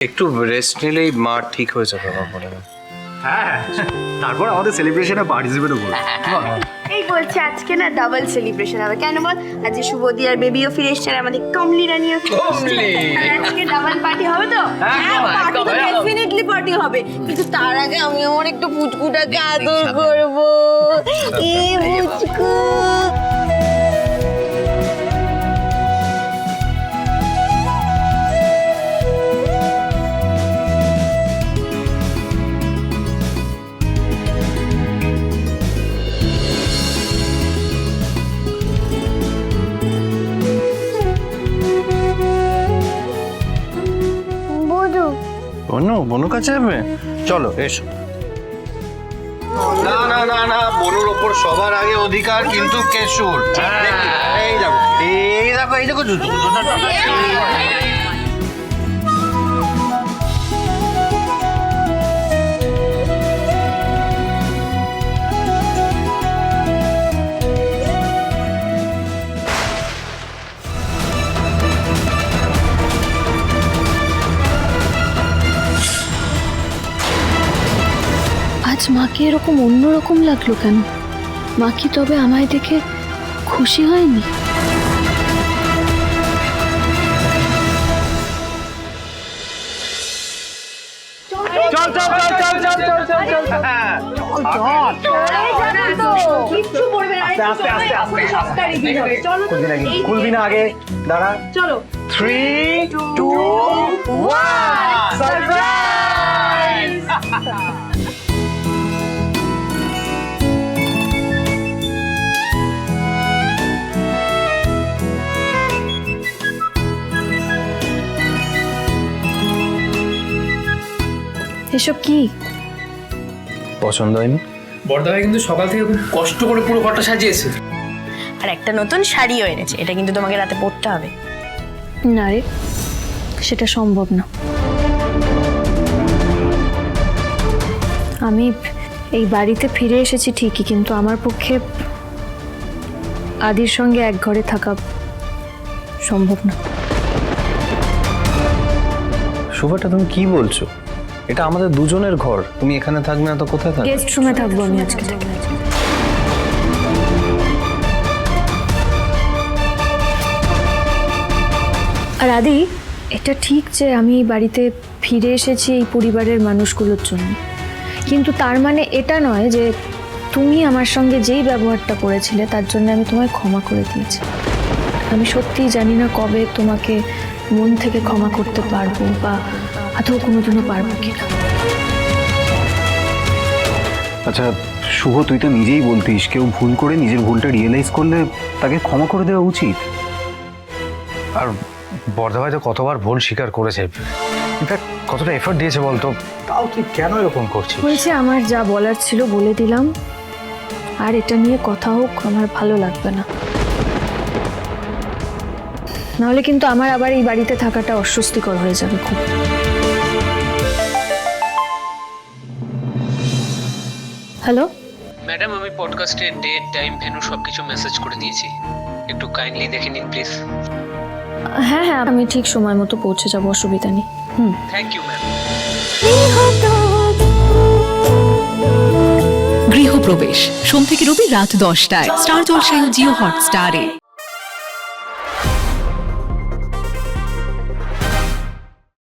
একটু রেস্ট নিলেই মা ঠিক হয়ে যাবে আমার মনে হয়। হ্যাঁ, তারপর আমাদের সেলিব্রেশনে পার্টিসিপেটও করবো। এই বলছে আজকে না ডাবল সেলিব্রেশন হবে, কেন বল? আজকে শুভদি আর বেবিও ফিরে এসছে, আর আমাদের কমলি রানিও ফিরে এসছে। আর আজকে ডাবল পার্টি হবে তো? হ্যাঁ, পার্টি তো ডেফিনেটলি পার্টি হবে, কিন্তু তার আগে আমি আমার একটু পুচকুটাকে আদর করব। এই পুচকু বধু। বনু বনু কাছে যাবে, চলো এসো। না না না না, বনুর ওপর সবার আগে অধিকার কিন্তু কেশুর। এই দেখো এই দেখো এই দেখো জুতো। আজ মাকে এরকম অন্যরকম লাগলো কেন? মা কি তবে আমায় দেখে খুশি হয়নি? খুলবি না আগে, দাঁড়া। চলো 3, 2, 1 সারপ্রাইজ। এসব কি? পছন্দ হয়নি? বর্দাভাই কিন্তু সকাল থেকে খুব কষ্ট করে পুরো ঘরটা সাজিয়েছে। আর একটা নতুন শাড়িও এনেছে, এটা কিন্তু তোমাকে রাতে পরতে হবে। না রে, সেটা সম্ভব না। আমি এই বাড়িতে ফিরে এসেছি ঠিকই, কিন্তু আমার পক্ষে আদির সঙ্গে এক ঘরে থাকা সম্ভব না। শুভটা তুমি কি বলছো? এটা আমাদের দুজনের ঘর, তুমি এখানে থাকবে না তো কোথায় থাকবে? গেস্ট রুমে থাকবো আমি আজকে থেকে। আর আদি, এটা ঠিক যে আমি এই বাড়িতে ফিরে এসেছি এই পরিবারের মানুষগুলোর জন্য, কিন্তু তার মানে এটা নয় যে তুমি আমার সঙ্গে যেই ব্যবহারটা করেছিলে তার জন্য আমি তোমায় ক্ষমা করে দিয়েছি। আমি সত্যিই জানি না কবে তোমাকে মন থেকে ক্ষমা করতে পারবো, বা আদৌ কোনোদিনও পারবো কিনা। আচ্ছা শুভ, তুই তো নিজেই বলতিস কেউ ভুল করে নিজের ভুলটা রিয়েলাইজ করলে তাকে ক্ষমা করে দেওয়া উচিত। আর বর্ধাভাই তো কতবার ভুল স্বীকার করেছে, ইনফ্যাক্ট কতটা এফর্ট দিয়েছে বলতো, তাও তুই কেন এরকম করছিস? হয়েছে, আমার যা বলার ছিল বলে দিলাম, আর এটা নিয়ে কথা হোক আমার ভালো লাগবে না। নাহলে কিন্তু আমার আবার এই বাড়িতে থাকাটা অস্বস্তিকর হয়ে যাবে খুব। হ্যালো ম্যাডাম, আমি পডকাস্টের ডেট, টাইম, ভেন্যু সবকিছু মেসেজ করে দিয়েছি, একটু কাইন্ডলি দেখে নিন প্লিজ। হ্যাঁ হ্যাঁ, আমি ঠিক সময় মতো পৌঁছে যাবো, অসুবিধা নেই। Thank you ma'am. গৃহপ্রবেশ সোম থেকে রবি রাত 10টায় স্টার জলসায় ও জিও হটস্টারে।